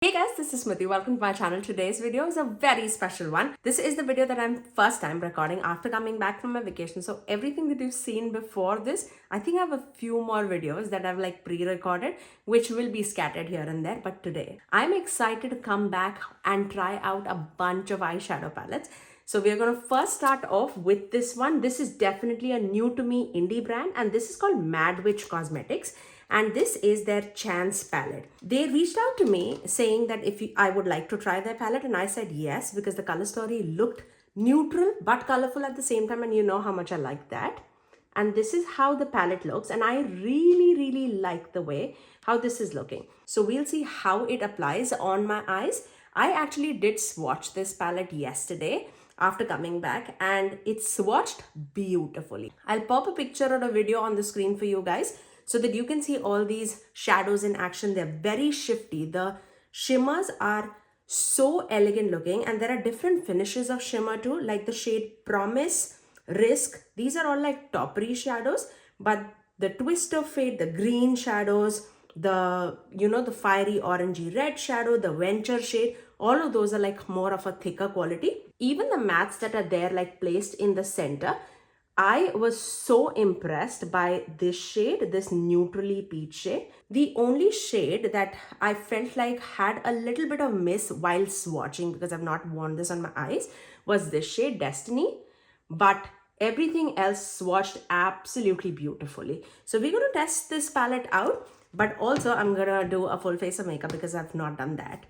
Hey guys, this is Smithy. Welcome to my channel. Today's video is a very special one. This is the video that I'm first time recording after coming back from my vacation. So everything that you've seen before this, I think I have a few more videos that I've like pre-recorded, which will be scattered here and there. But today, I'm excited to come back and try out a bunch of eyeshadow palettes. So we're going to first start off with this one. This is definitely a new to me indie brand, and this is called Madwitch Cosmetics. And this is their Chance palette. They reached out to me saying that I would like to try their palette, and I said yes because the color story looked neutral but colorful at the same time, and you know how much I like that. And this is how the palette looks, and I really like the way how this is looking. So we'll see how it applies on my eyes. I actually did swatch this palette yesterday after coming back, and it swatched beautifully. I'll pop a picture or a video on the screen for you guys so that you can see all these shadows in action. They're very shifty. The shimmers are so elegant looking, and there are different finishes of shimmer too, like the shade Promise, Risk. These are all like toppery shadows, but the Twist of Fate, the green shadows, the fiery orangey red shadow, the Venture shade, all of those are like more of a thicker quality. Even the mattes that are there like placed in the center, I was so impressed by this shade, this neutrally peach shade. The only shade that I felt like had a little bit of miss while swatching, because I've not worn this on my eyes, was this shade Destiny. But everything else swatched absolutely beautifully. So we're going to test this palette out. But also I'm going to do a full face of makeup because I've not done that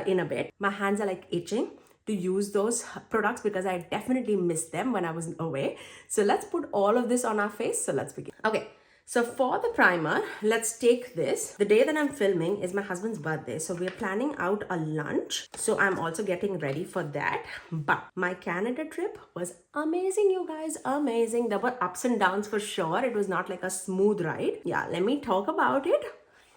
in a bit. My hands are like itching to use those products because I definitely missed them when I was away. So let's put all of this on our face. So let's begin. Okay. So for the primer, let's take this. The day that I'm filming is my husband's birthday. So we're planning out a lunch. So I'm also getting ready for that. But my Canada trip was amazing, you guys. Amazing. There were ups and downs for sure. It was not like a smooth ride. Yeah, let me talk about it.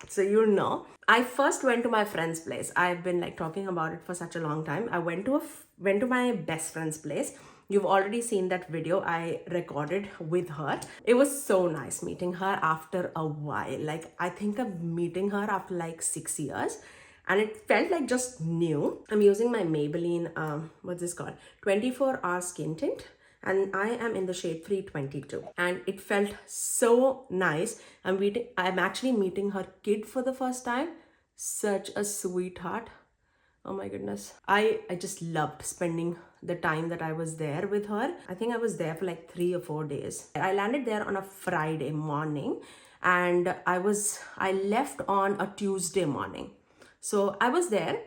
So you know, I first went to my friend's place. I've been like talking about it for such a long time. I went to my best friend's place. You've already seen that video I recorded with her. It was so nice meeting her after a while. Like, I think I'm meeting her after like 6 years. And it felt like just new. I'm using my Maybelline, what's this called? 24-hour skin tint. And I am in the shade 322. And it felt so nice. I'm actually meeting her kid for the first time. Such a sweetheart. Oh my goodness. I just loved spending the time that I was there with her. I think I was there for like 3 or 4 days. I landed there on a Friday morning, and I left on a Tuesday morning. So I was there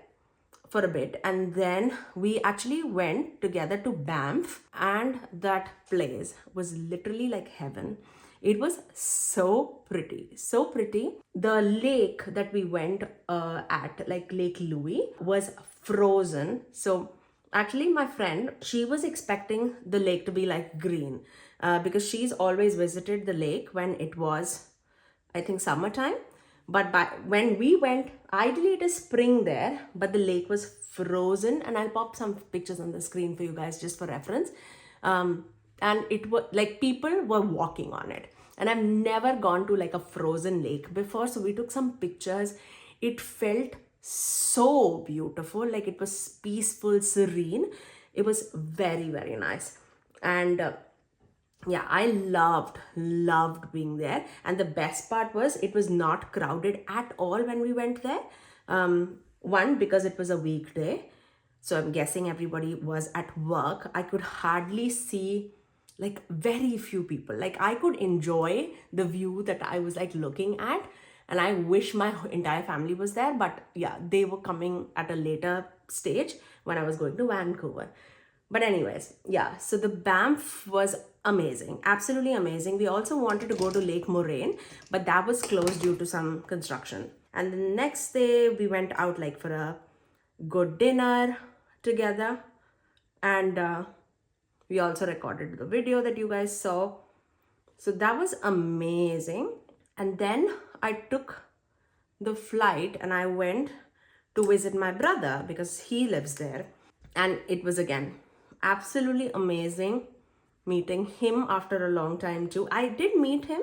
for a bit, and then we actually went together to Banff, and that place was literally like heaven. It was so pretty, so pretty. The lake that we went at, like Lake Louis, was frozen. So actually my friend, she was expecting the lake to be like green because she's always visited the lake when it was, I think, summertime. But when we went, ideally it is spring there, but the lake was frozen. And I'll pop some pictures on the screen for you guys just for reference. And it was like people were walking on it. And I've never gone to like a frozen lake before. So we took some pictures. It felt so beautiful. Like it was peaceful, serene. It was very nice. And yeah, I loved being there. And the best part was it was not crowded at all when we went there. One, because it was a weekday. So I'm guessing everybody was at work. I could hardly see like very few people. Like I could enjoy the view that I was like looking at. And I wish my entire family was there. But yeah, they were coming at a later stage when I was going to Vancouver. But anyways, yeah, so the Banff was amazing, absolutely amazing. We also wanted to go to Lake Moraine, but that was closed due to some construction. And the next day we went out like for a good dinner together. And we also recorded the video that you guys saw. So that was amazing. And then I took the flight and I went to visit my brother because he lives there. And it was again absolutely amazing meeting him after a long time too. I did meet him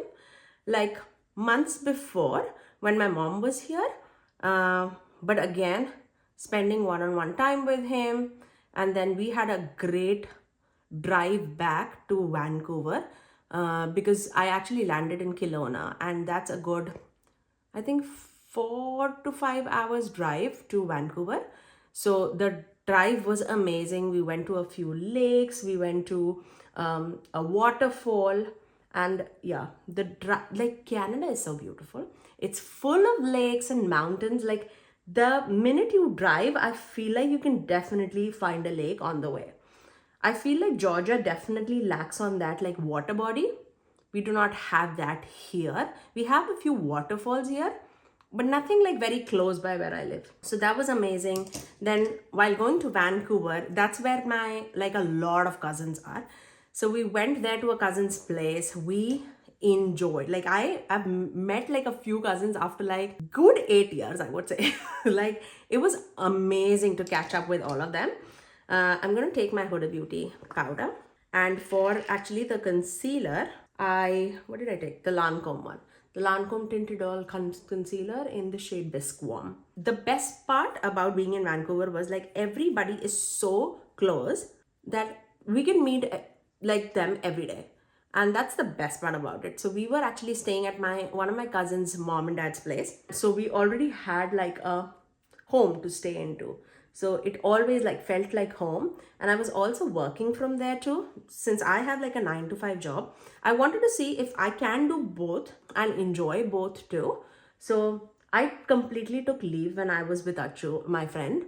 like months before when my mom was here. But again, spending one-on-one time with him. And then we had a great drive back to Vancouver because I actually landed in Kelowna, and that's a good, I think, 4 to 5 hours drive to Vancouver. So the drive was amazing. We went to a few lakes, we went to a waterfall, and yeah, like Canada is so beautiful. It's full of lakes and mountains. Like the minute you drive, I feel like you can definitely find a lake on the way. I feel like Georgia definitely lacks on that, like water body. We do not have that here. We have a few waterfalls here, but nothing like very close by where I live. So that was amazing. Then while going to Vancouver, that's where my, like, a lot of cousins are. So we went there to a cousin's place. We enjoyed, like, I've met like a few cousins after like good 8 years, I would say. Like it was amazing to catch up with all of them. I'm gonna take my Huda Beauty powder, and for actually the concealer, what did I take? The Lancome one. The Lancome Tinted Idole Concealer in the shade Grwm. The best part about being in Vancouver was like everybody is so close that we can meet like them every day. And that's the best part about it. So we were actually staying at one of my cousin's mom and dad's place. So we already had like a home to stay into. So it always like felt like home. And I was also working from there too. Since I have like a 9 to 5 job, I wanted to see if I can do both and enjoy both too. So I completely took leave when I was with Achu, my friend.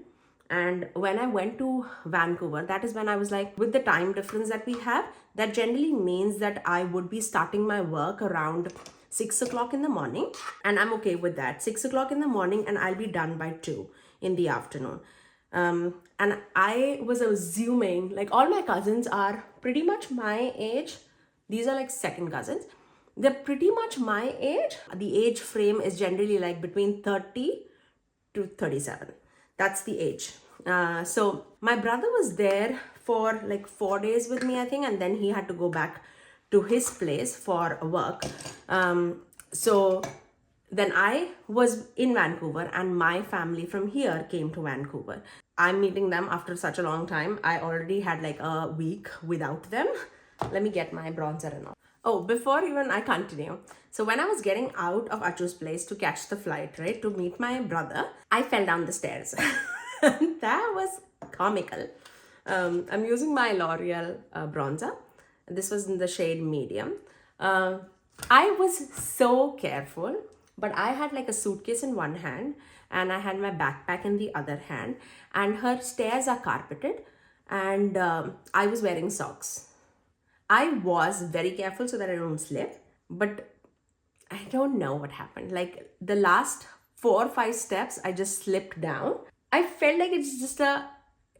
And when I went to Vancouver, that is when I was like, with the time difference that we have, that generally means that I would be starting my work around 6 o'clock in the morning. And I'm okay with that. 6 o'clock in the morning, and I'll be done by 2 in the afternoon. And I was assuming like all my cousins are pretty much my age. These are like second cousins. They're pretty much my age. The age frame is generally like between 30 to 37. That's the age. So my brother was there for like 4 days with me, I think, and then he had to go back to his place for work. So then I was in Vancouver, and my family from here came to Vancouver. I'm meeting them after such a long time. I already had like a week without them. Let me get my bronzer and all. Oh, before even I continue. So when I was getting out of Achu's place to catch the flight, right, to meet my brother, I fell down the stairs. That was comical. I'm using my Loreal bronzer. This was in the shade medium. I was so careful, but I had like a suitcase in one hand and I had my backpack in the other hand, and her stairs are carpeted, and I was wearing socks. I was very careful so that I don't slip, but I don't know what happened. Like the last 4 or 5 steps, I just slipped down. I felt like it's just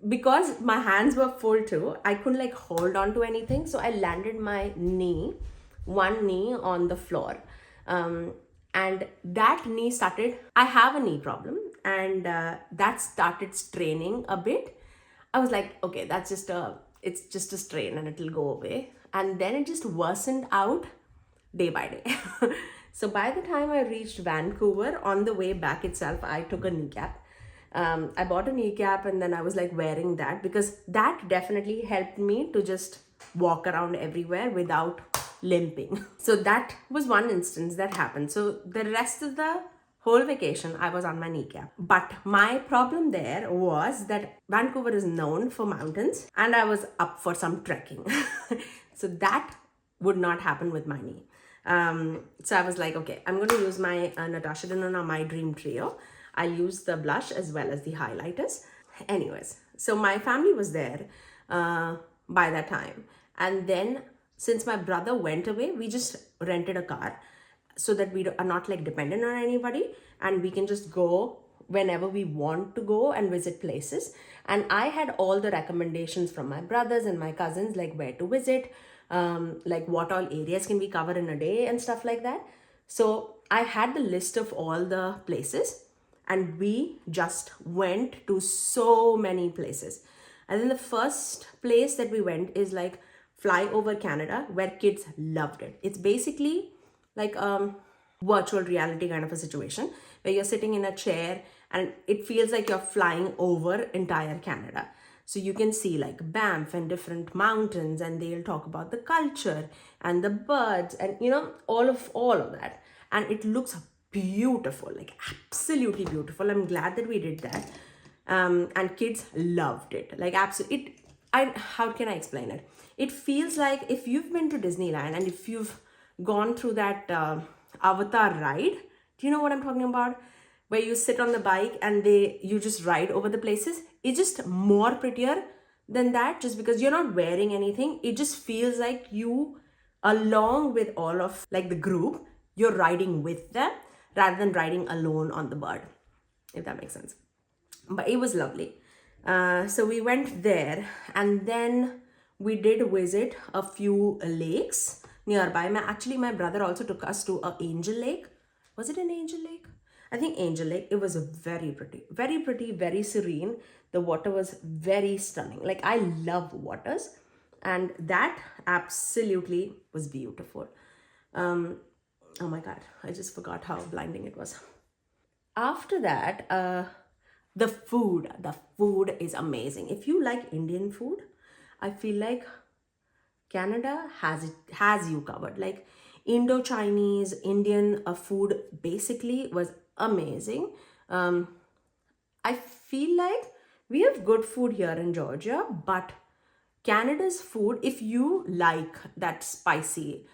because my hands were full too, I couldn't like hold on to anything. So I landed my one knee on the floor. And that knee started, I have a knee problem, and that started straining a bit. I was like, okay, it's just a strain and it'll go away. And then it just worsened out day by day. So by the time I reached Vancouver, on the way back itself, I took a kneecap. I bought a kneecap, and then I was like wearing that because that definitely helped me to just walk around everywhere without limping. So that was one instance that happened. So the rest of the whole vacation, I was on my kneecap. But my problem there was that Vancouver is known for mountains, and I was up for some trekking. So that would not happen with my knee. So I was like, okay, I'm going to use my Natasha Denona My Dream Trio. I'll use the blush as well as the highlighters. Anyways, so my family was there by that time. And then since my brother went away, we just rented a car so that we are not like dependent on anybody, and we can just go whenever we want to go and visit places. And I had all the recommendations from my brothers and my cousins, like where to visit, like what all areas can we cover in a day and stuff like that. So I had the list of all the places, and we just went to so many places. And then the first place that we went is like Fly Over Canada, where kids loved it. It's basically like virtual reality kind of a situation where you're sitting in a chair and it feels like you're flying over entire Canada. So you can see like Banff and different mountains, and they'll talk about the culture and the birds and all of that. And it looks beautiful, like absolutely beautiful. I'm glad that we did that. And kids loved it. Like absolutely, how can I explain it? It feels like if you've been to Disneyland and if you've gone through that Avatar ride, do you know what I'm talking about? Where you sit on the bike and you just ride over the places. It's just more prettier than that, just because you're not wearing anything. It just feels like you, along with all of like the group, you're riding with them rather than riding alone on the bird, if that makes sense. But it was lovely. So we went there, and then we did visit a few lakes nearby. My brother also took us to a Angel Lake. Was it an Angel Lake? I think Angel Lake. It was very pretty, very serene. The water was very stunning. Like, I love waters, and that absolutely was beautiful. Oh my God, I just forgot how blinding it was. After that, the food is amazing. If you like Indian food, I feel like Canada has you covered. Like, Indo-Chinese, Indian food basically was amazing. I feel like we have good food here in Georgia, but Canada's food, if you like that spicy,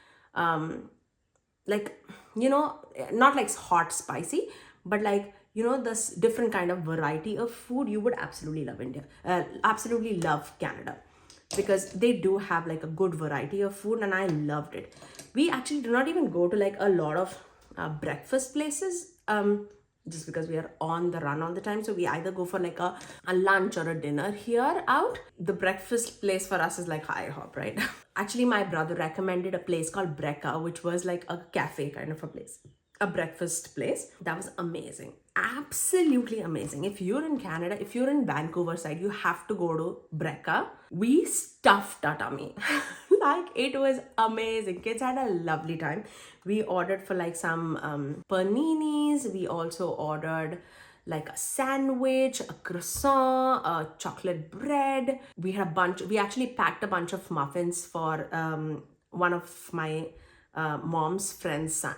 like, not like hot spicy, but like, this different kind of variety of food, you would absolutely love absolutely love Canada, because they do have like a good variety of food, and I loved it. We actually do not even go to like a lot of breakfast places, just because we are on the run all the time. So we either go for like a lunch or a dinner here out. The breakfast place for us is like IHOP, right? Actually, my brother recommended a place called Brecca, which was like a cafe kind of a place, a breakfast place. That was amazing. Absolutely amazing. If you're in Canada, if you're in Vancouver side, you have to go to Brecca. We stuffed our tummy. Like, it was amazing. Kids had a lovely time. We ordered for like some paninis. We also ordered like a sandwich, a croissant, a chocolate bread. We actually packed a bunch of muffins for one of my mom's friend's son.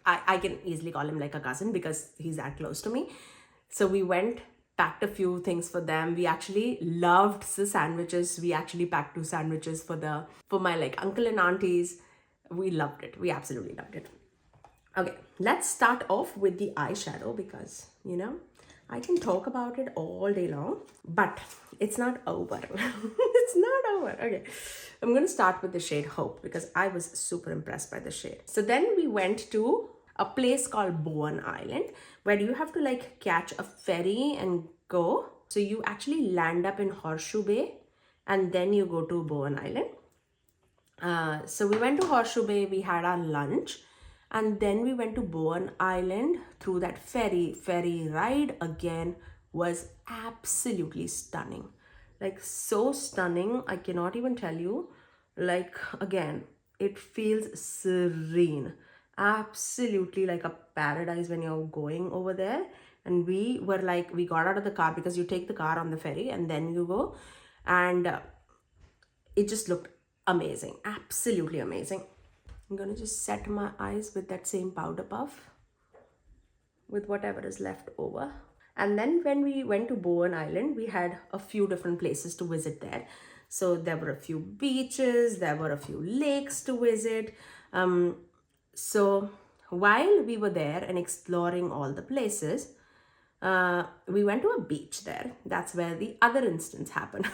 I can easily call him like a cousin because he's that close to me. So we went, packed a few things for them. We actually loved the sandwiches. We actually packed 2 sandwiches for my like uncle and aunties. We loved it. We absolutely loved it. Okay, let's start off with the eyeshadow, because I can talk about it all day long, but it's not over. It's not over. Okay, I'm going to start with the shade Hope, because I was super impressed by the shade. So then we went to a place called Bowen Island, where you have to like catch a ferry and go. So you actually land up in Horseshoe Bay, and then you go to Bowen Island. So we went to Horseshoe Bay, we had our lunch, and then we went to Bowen Island through that ferry ride. Again, was absolutely stunning. Like, so stunning, I cannot even tell you. Like, again, it feels serene. Absolutely like a paradise when you're going over there. And we got out of the car, because you take the car on the ferry and then you go, and it just looked amazing. Absolutely amazing. I'm gonna just set my eyes with that same powder puff, with whatever is left over. And then when we went to Bowen Island, we had a few different places to visit there. So there were a few beaches, there were a few lakes to visit. So while we were there and exploring all the places, we went to a beach there. That's where the other instance happened.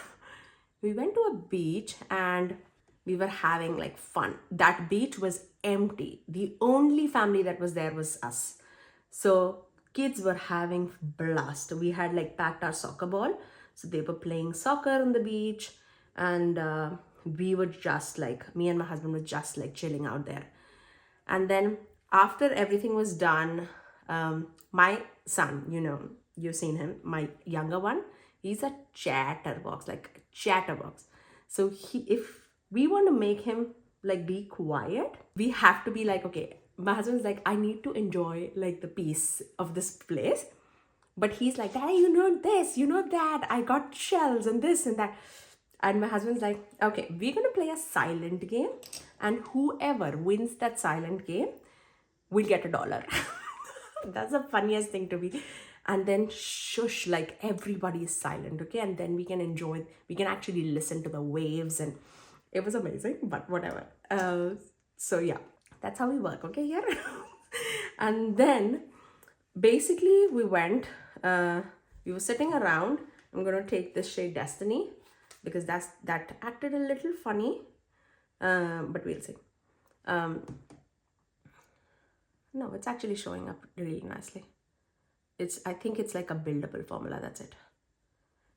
We went to a beach and we were having like fun. That beach was empty. The only family that was there was us. So kids were having blast. We had like packed our soccer ball. So they were playing soccer on the beach, and we were just like, me and my husband were just like chilling out there. And then after everything was done, my son, you've seen him, my younger one, he's a chatterbox, like a chatterbox. So if we want to make him like be quiet, we have to be like, okay, my husband's like, I need to enjoy like the peace of this place. But he's like, Daddy, you know this, you know that, I got shells and this and that. And my husband's like, okay, we're gonna play a silent game, and whoever wins that silent game will get $1. That's the funniest thing to me. And then shush, like everybody is silent, okay? And then we can enjoy, we can actually listen to the waves, and it was amazing, but whatever. So yeah, that's how we work, okay, here. And then basically we went, we were sitting around. I'm gonna take this shade Destiny because that acted a little funny, but we'll see. No, it's actually showing up really nicely. I think it's like a buildable formula, that's it.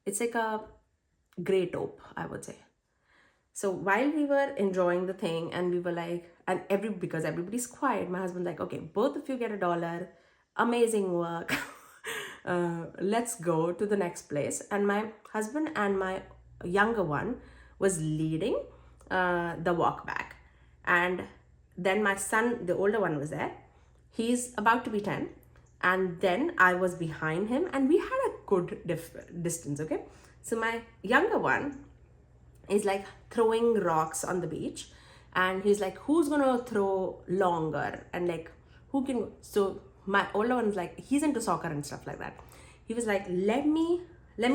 It's like a gray taupe, I would say. So while we were enjoying the thing, and we were like, and because everybody's quiet, my husband's like, okay, both of you get $1. Amazing work. Let's go to the next place. And my husband and my younger one was leading the walk back. And then my son, the older one, was there. He's about to be 10. And then I was behind him, and we had a good distance, okay? So my younger one is like throwing rocks on the beach, and he's like, who's gonna throw longer, and like who can. So my older one is like, he's into soccer and stuff like that. He was like, let me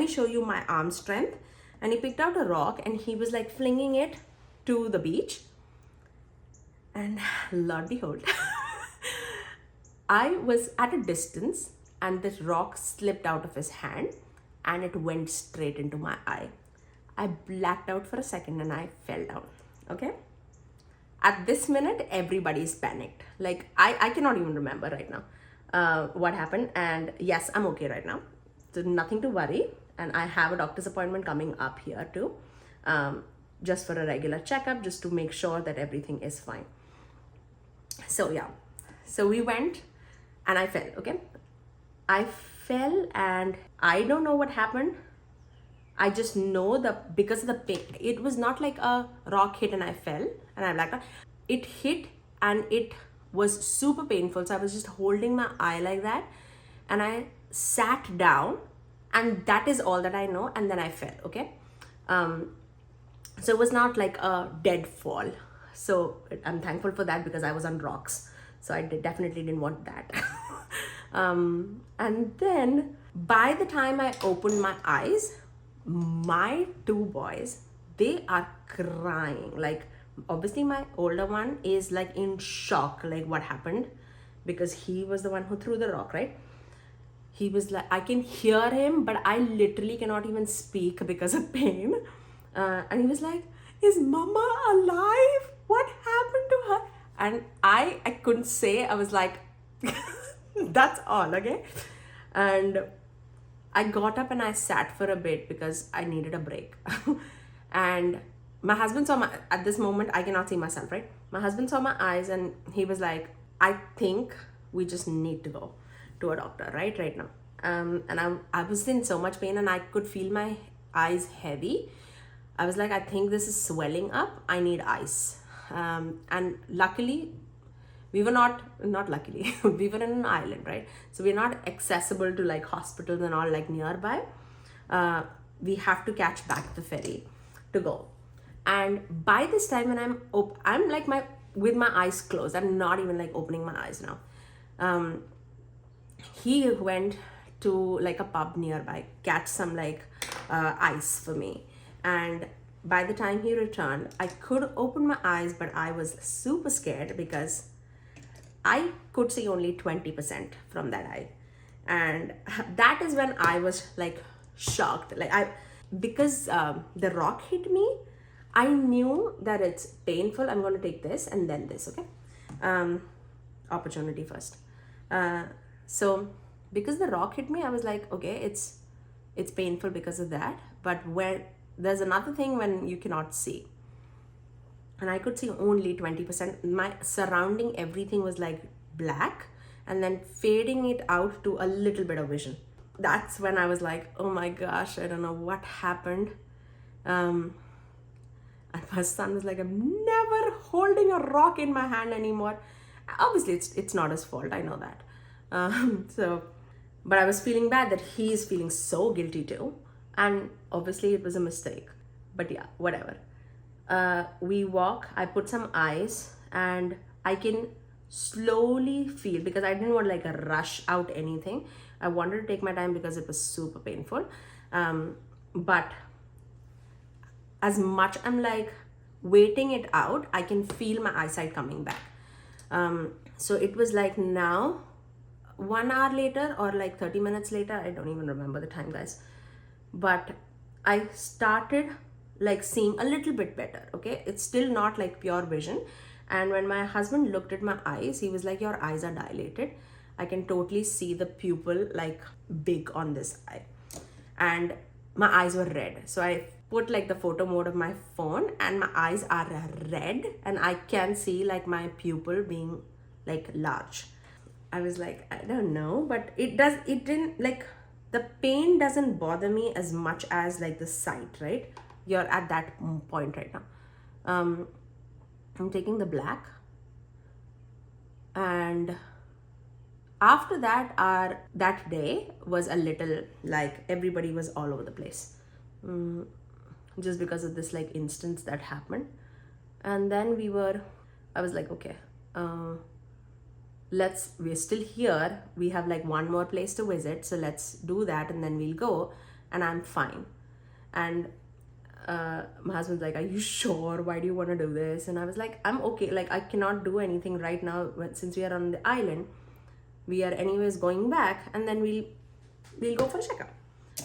show you my arm strength. And he picked out a rock, and he was like flinging it to the beach, and Lord behold, I was at a distance, and this rock slipped out of his hand, and it went straight into my eye. I blacked out for a second, and I fell down, okay? At this minute, everybody's panicked. Like, I cannot even remember right now what happened. And yes, I'm okay right now. So nothing to worry. And I have a doctor's appointment coming up here too, just for a regular checkup, just to make sure that everything is fine. So yeah, so we went, and I fell, okay? I fell, and I don't know what happened. I just know that because of the pain, it was not like a rock hit and I fell and I blacked out. It hit, and it was super painful. So I was just holding my eye like that, and I sat down, and that is all that I know. And then I fell, okay? So it was not like a dead fall. So I'm thankful for that, because I was on rocks. So I definitely didn't want that. And then by the time I opened my eyes, my two boys, they are crying. Like, obviously my older one is like in shock, like what happened, because he was the one who threw the rock, right? He was like, I can hear him, but I literally cannot even speak because of pain. And he was like, is mama alive? What happened to her? And I couldn't say. I was like, that's all, okay? And I got up and I sat for a bit because I needed a break. And my husband saw at this moment, I cannot see myself, right? My husband saw my eyes, and he was like, I think we just need to go to a doctor right now. And I was in so much pain, and I could feel my eyes heavy. I was like, I think this is swelling up. I need ice. And luckily, we were not luckily, we were in an island, right? So we're not accessible to like hospitals and all like nearby. We have to catch back the ferry to go. And by this time, when I'm like with my eyes closed, I'm not even like opening my eyes now. He went to like a pub nearby, catch some like ice for me. And by the time he returned, I could open my eyes, but I was super scared because I could see only 20% from that eye. And that is when I was like shocked. Like because the rock hit me, I knew that it's painful. I'm going to take this and then this, okay? Opportunity first. So because the rock hit me, I was like, okay, it's painful because of that. But there's another thing when you cannot see. And I could see only 20%. My surrounding everything was like black, and then fading it out to a little bit of vision. That's when I was like, oh my gosh, I don't know what happened. And my son was like, I'm never holding a rock in my hand anymore. Obviously, it's not his fault. I know that. So But I was feeling bad that he is feeling so guilty too. And obviously it was a mistake. But yeah, whatever. We walk, I put some eyes, and I can slowly feel, because I didn't want like a rush out anything. I wanted to take my time because it was super painful. But as much I'm like waiting it out, I can feel my eyesight coming back. So it was like now 1 hour later or like 30 minutes later, I don't even remember the time, guys, but I started like seeing a little bit better. Okay, it's still not like pure vision. And when my husband looked at my eyes, he was like, your eyes are dilated. I can totally see the pupil like big on this eye, and my eyes were red. So I put like the photo mode of my phone, and my eyes are red, and I can see like my pupil being like large. I was like, I don't know, but it didn't like, the pain doesn't bother me as much as like the sight, right? You're at that point right now. I'm taking the black, and after that, that day was a little like everybody was all over the place, just because of this like instance that happened. And then I was like, okay, we're still here, we have like one more place to visit, so let's do that and then we'll go, and I'm fine. And my husband's like, are you sure? Why do you want to do this? And I was like, I'm okay, like I cannot do anything right now since we are on the island. We are anyways going back, and then we'll go for a checkup.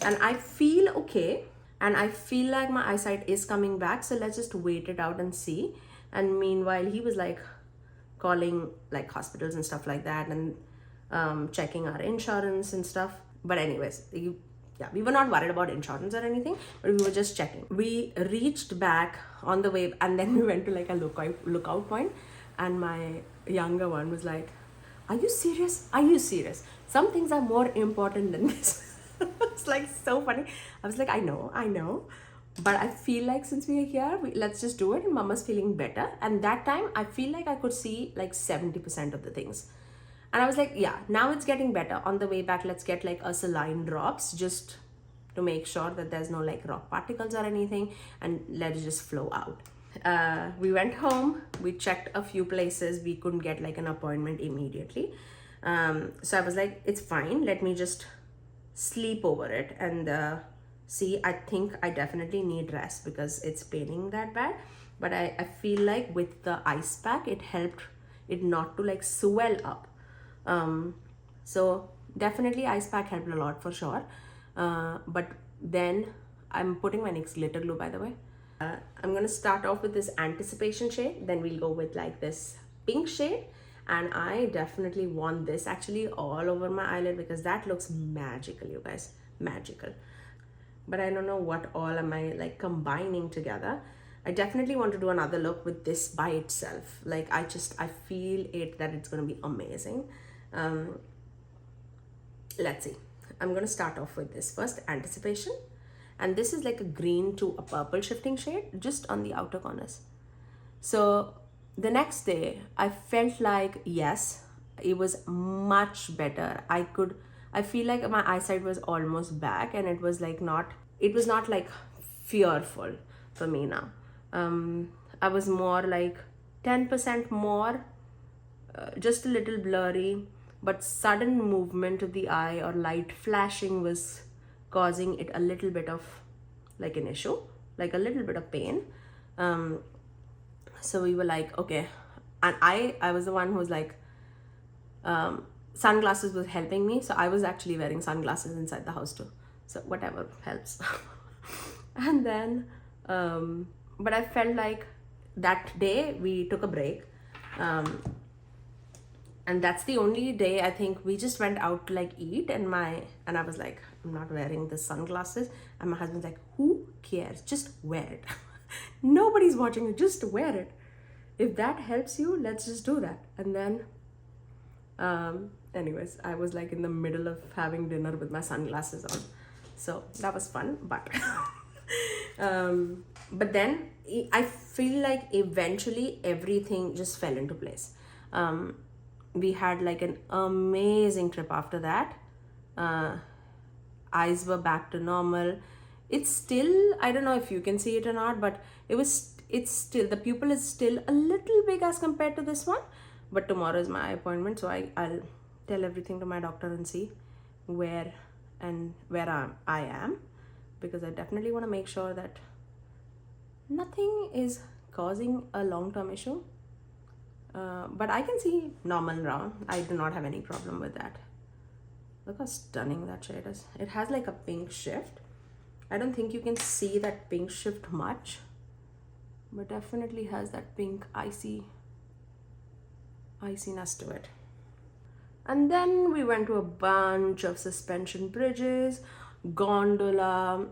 And I feel okay, and I feel like my eyesight is coming back, so let's just wait it out and see. And meanwhile, he was like calling like hospitals and stuff like that, and checking our insurance and stuff. But anyways, we were not worried about insurance or anything, but we were just checking. We reached back on the way, and then we went to like a lookout point, and my younger one was like, are you serious? Are you serious? Some things are more important than this. It's like so funny. I was like, I know. But I feel like since we are here, let's just do it. And mama's feeling better. And that time, I feel like I could see like 70% of the things. And I was like, yeah, now it's getting better. On the way back, let's get like a saline drops just to make sure that there's no like rock particles or anything. And let it just flow out. We went home, we checked a few places, we couldn't get like an appointment immediately. So I was like, it's fine, let me just sleep over it and see. I think I definitely need rest because it's paining that bad. But I feel like with the ice pack, it helped it not to like swell up. So definitely ice pack helped a lot for sure. But then I'm putting my NYX glitter glue, by the way. I'm gonna start off with this Anticipation shade, then we'll go with like this pink shade, and I definitely want this actually all over my eyelid because that looks magical, you guys, magical. But I don't know what all am I like combining together. I definitely want to do another look with this by itself. Like I feel that it's gonna be amazing. Let's see. I'm gonna start off with this first, Anticipation. And this is like a green to a purple shifting shade just on the outer corners. So the next day I felt like, yes, it was much better. I feel like my eyesight was almost back, and it was like not like fearful for me now. I was more like 10% more, just a little blurry, but sudden movement of the eye or light flashing was causing it a little bit of like an issue, like a little bit of pain. So we were like, okay. And I was the one who was like, sunglasses was helping me. So I was actually wearing sunglasses inside the house too. So whatever helps. And then, but I felt like that day we took a break. And that's the only day I think we just went out to like eat, and I was like, I'm not wearing the sunglasses. And my husband's like, who cares? Just wear it. Nobody's watching you, just wear it. If that helps you, let's just do that. And then, anyways, I was like in the middle of having dinner with my sunglasses on. So that was fun, but, but then I feel like eventually everything just fell into place. We had like an amazing trip after that. Eyes were back to normal. It's still, I don't know if you can see it or not, but it's still, the pupil is still a little big as compared to this one. But tomorrow is my appointment, so I'll tell everything to my doctor and see where I am, because I definitely want to make sure that nothing is causing a long-term issue. But I can see normal now. I do not have any problem with that. Look how stunning that shade is. It has like a pink shift. I don't think you can see that pink shift much, but definitely has that pink iciness to it. And then we went to a bunch of suspension bridges, gondola.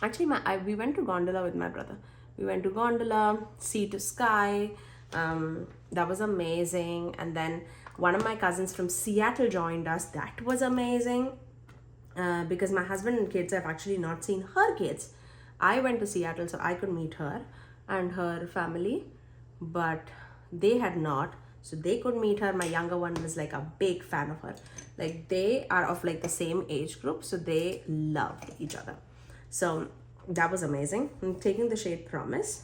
Actually, we went to gondola with my brother. We went to gondola, sea to sky. That was amazing. And then one of my cousins from Seattle joined us. That was amazing. Because my husband and kids have actually not seen her kids. I went to Seattle so I could meet her and her family, but they had not, so they could meet her. My younger one was like a big fan of her. Like, they are of like the same age group, so they loved each other. So that was amazing. I'm taking the shade Promise.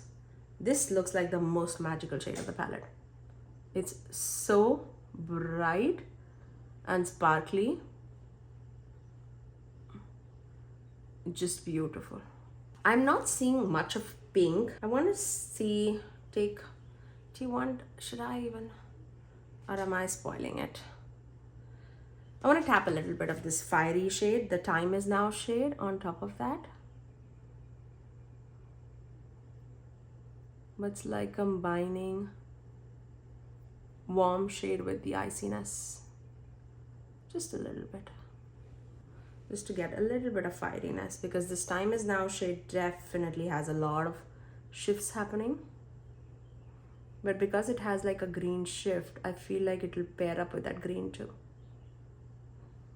This looks like the most magical shade of the palette. It's so bright and sparkly. Just beautiful. I'm not seeing much of pink. I want to see, should I even, or am I spoiling it? I want to tap a little bit of this fiery shade, the Time Is Now shade, on top of that. But it's like combining warm shade with the iciness. Just a little bit. Just to get a little bit of fieriness, because this Time Is Now shade definitely has a lot of shifts happening. But because it has like a green shift, I feel like it will pair up with that green too.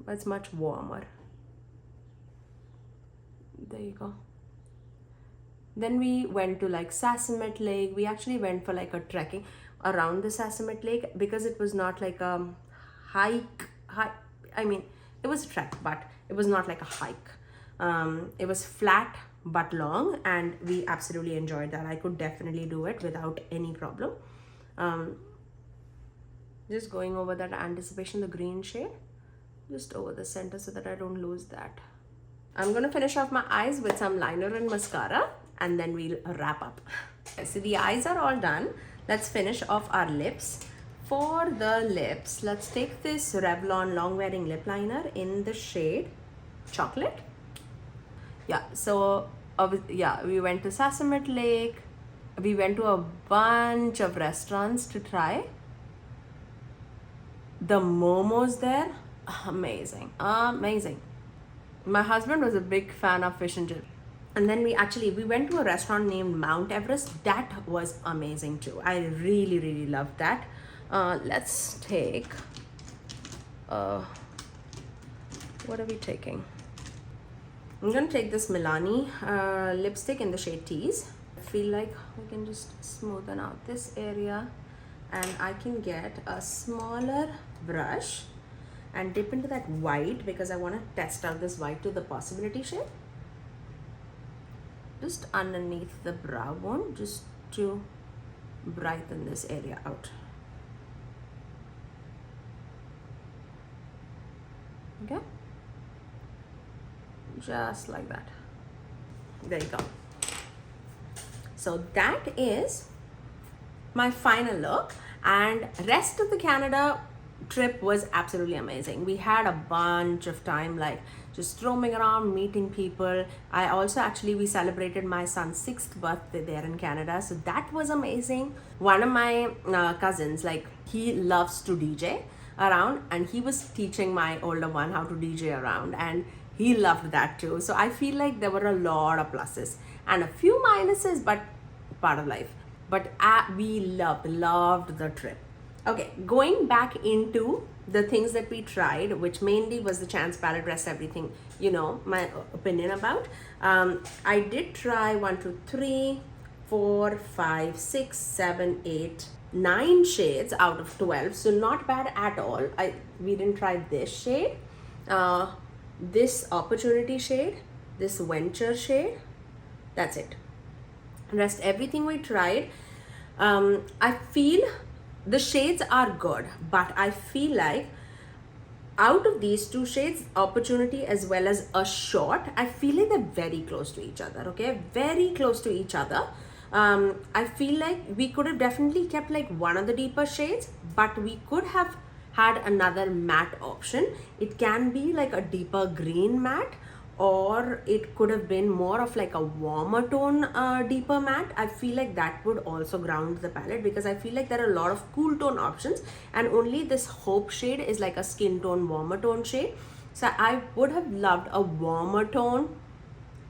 But it's much warmer. There you go. Then we went to like Sassamet Lake. We actually went for like a trekking around the Sassamet Lake, because it was not like a hike. I mean, it was a trek, but it was not like a hike. It was flat but long, and we absolutely enjoyed that. I could definitely do it without any problem. Just going over that Anticipation, the green shade, just over the center so that I don't lose that. I'm gonna finish off my eyes with some liner and mascara, and then we'll wrap up. Okay, so the eyes are all done. Let's finish off our lips. For the lips, let's take this Revlon long wearing lip liner in the shade Chocolate. Yeah, so yeah, we went to Sassamet Lake. We went to a bunch of restaurants to try. The momos there, amazing, amazing. My husband was a big fan of fish and chips. And then we went to a restaurant named Mount Everest. That was amazing too. I really, really loved that. Let's take, what are we taking? I'm gonna take this Milani lipstick in the shade Tease. I feel like we can just smoothen out this area, and I can get a smaller brush and dip into that white, because I want to test out this white to the possibility shade. Just underneath the brow bone, just to brighten this area out. Okay, just like that. There you go. So that is my final look, and rest of the Canada trip was absolutely amazing. We had a bunch of time, like just roaming around, meeting people. I also we celebrated my son's 6th birthday there in Canada, so that was amazing. One of my cousins, like, he loves to DJ around, and he was teaching my older one how to DJ around, and he loved that too. So I feel like there were a lot of pluses and a few minuses, but part of life. But we loved the trip. Okay, going back into the things that we tried, which mainly was the Chance palette, rest everything, you know, my opinion about. I did try 1, 2, 3, 4, 5, 6, 7, 8, 9 shades out of 12, so not bad at all. We didn't try this shade. this opportunity shade, this venture shade. That's it. Rest everything we tried. I feel the shades are good, but I feel like out of these two shades, opportunity as well as a short, I feel like they're very close to each other. Okay, very close to each other. I feel like we could have definitely kept like one of the deeper shades, but we could have had another matte option. It can be like a deeper green matte, or it could have been more of like a warmer tone deeper matte. I feel like that would also ground the palette, because I feel like there are a lot of cool tone options and only this Hope shade is like a skin tone warmer tone shade. So I would have loved a warmer tone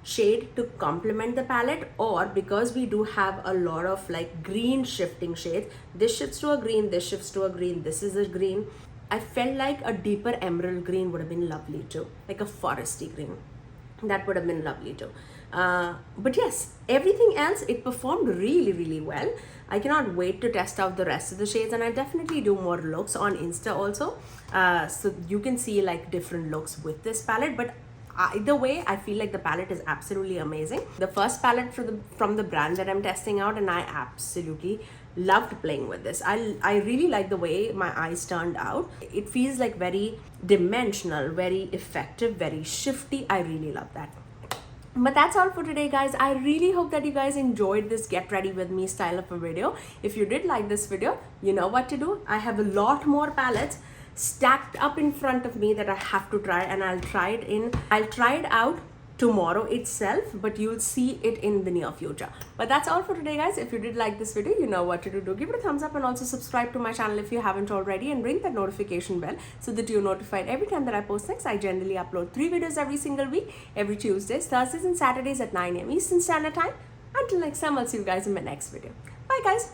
shade to complement the palette, or because we do have a lot of like green shifting shades, this shifts to a green, this shifts to a green, this is a green. I felt like a deeper emerald green would have been lovely too, like a foresty green. That would have been lovely too. But yes, everything else, it performed really well. I cannot wait to test out the rest of the shades, and I'll definitely do more looks on Insta also, so you can see like different looks with this palette. But either way, I feel like the palette is absolutely amazing. The first palette from the brand that I'm testing out, and I absolutely loved playing with this. I really like the way my eyes turned out. It feels like very dimensional, very effective, very shifty. I really love that. But that's all for today, guys. I really hope that you guys enjoyed this get ready with me style of a video. If you did like this video, you know what to do. I have a lot more palettes stacked up in front of me that I have to try, and I'll try it out tomorrow itself, but you'll see it in the near future. But that's all for today, guys. If you did like this video, you know what to do. Do give it a thumbs up and also subscribe to my channel if you haven't already, and ring that notification bell so that you're notified every time that I post next. I generally upload 3 videos every single week, every Tuesdays, Thursdays and Saturdays at 9 AM Eastern Standard Time. Until next time, I'll see you guys in my next video. Bye, guys.